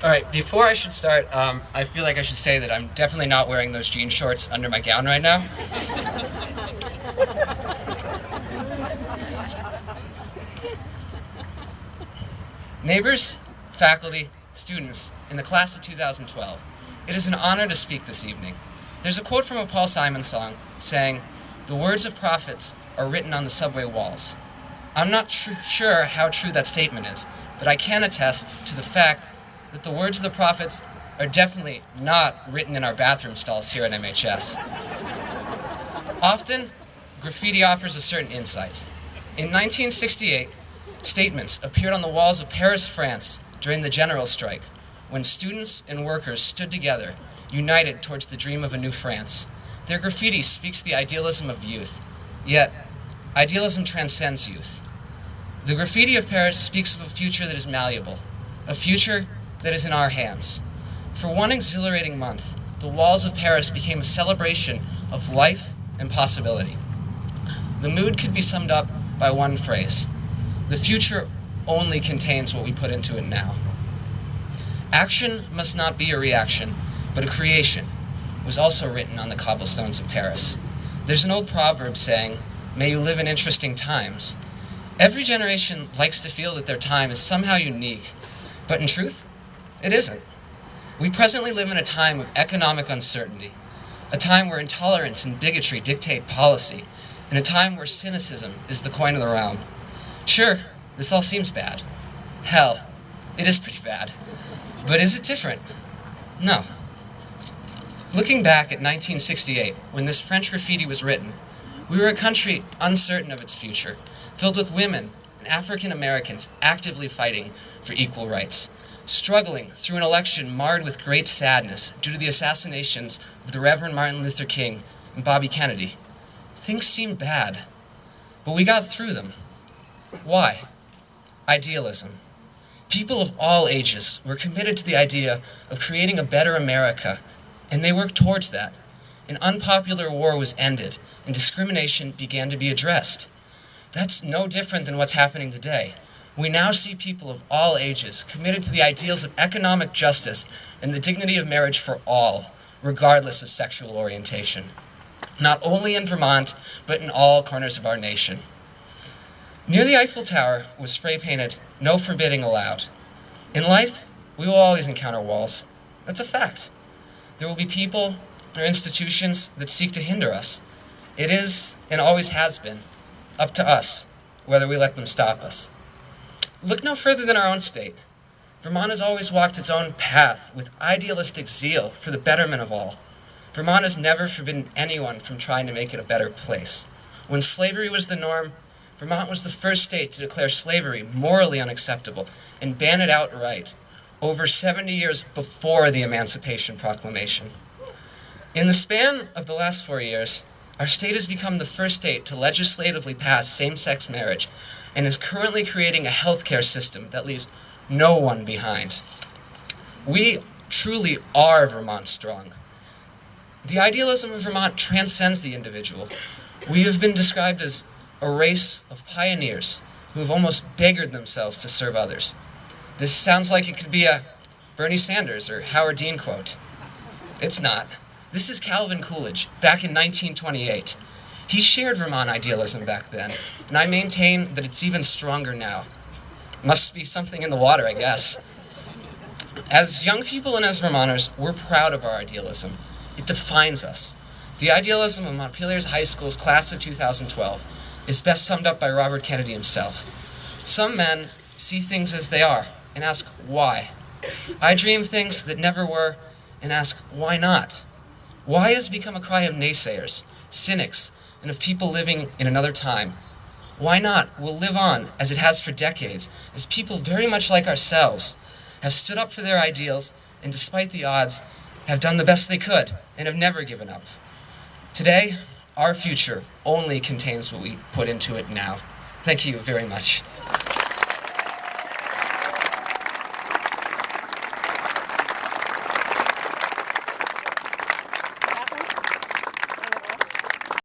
All right, before I should start, I feel like I should say that I'm definitely not wearing those jean shorts under my gown right now. Neighbors, faculty, students, in the class of 2012, it is an honor to speak this evening. There's a quote from a Paul Simon song saying, "The words of prophets are written on the subway walls." I'm not sure how true that statement is, but I can attest to the fact that the words of the prophets are definitely not written in our bathroom stalls here at MHS. Often, graffiti offers a certain insight. In 1968, statements appeared on the walls of Paris, France, during the general strike, when students and workers stood together, united towards the dream of a new France. Their graffiti speaks the idealism of youth, yet idealism transcends youth. The graffiti of Paris speaks of a future that is malleable, a future that is in our hands. For one exhilarating month, the walls of Paris became a celebration of life and possibility. The mood could be summed up by one phrase: the future only contains what we put into it now. Action must not be a reaction, but a creation, was also written on the cobblestones of Paris. There's an old proverb saying, "May you live in interesting times." Every generation likes to feel that their time is somehow unique, but in truth, it isn't. We presently live in a time of economic uncertainty, a time where intolerance and bigotry dictate policy, and a time where cynicism is the coin of the realm. Sure, this all seems bad. Hell, it is pretty bad. But is it different? No. Looking back at 1968, when this French graffiti was written, we were a country uncertain of its future, filled with women and African Americans actively fighting for equal rights, struggling through an election marred with great sadness due to the assassinations of the Reverend Martin Luther King and Bobby Kennedy. Things seemed bad, but we got through them. Why? Idealism. People of all ages were committed to the idea of creating a better America, and they worked towards that. An unpopular war was ended, and discrimination began to be addressed. That's no different than what's happening today. We now see people of all ages committed to the ideals of economic justice and the dignity of marriage for all, regardless of sexual orientation. Not only in Vermont, but in all corners of our nation. Near the Eiffel Tower was spray painted, "No forbidding allowed." In life, we will always encounter walls. That's a fact. There will be people or institutions that seek to hinder us. It is, and always has been, up to us whether we let them stop us. Look no further than our own state. Vermont has always walked its own path with idealistic zeal for the betterment of all. Vermont has never forbidden anyone from trying to make it a better place. When slavery was the norm, Vermont was the first state to declare slavery morally unacceptable and ban it outright, over 70 years before the Emancipation Proclamation. In the span of the last 4 years, our state has become the first state to legislatively pass same-sex marriage and is currently creating a healthcare system that leaves no one behind. We truly are Vermont strong. The idealism of Vermont transcends the individual. We have been described as a race of pioneers who have almost beggared themselves to serve others. This sounds like it could be a Bernie Sanders or Howard Dean quote. It's not. This is Calvin Coolidge, back in 1928. He shared Vermont idealism back then, and I maintain that it's even stronger now. Must be something in the water, I guess. As young people and as Vermonters, we're proud of our idealism. It defines us. The idealism of Montpelier's high school's class of 2012 is best summed up by Robert Kennedy himself. Some men see things as they are and ask why. I dream things that never were and ask why not. Why has become a cry of naysayers, cynics, and of people living in another time. Why not will live on as it has for decades, as people very much like ourselves have stood up for their ideals and despite the odds have done the best they could and have never given up. Today, our future only contains what we put into it now. Thank you very much.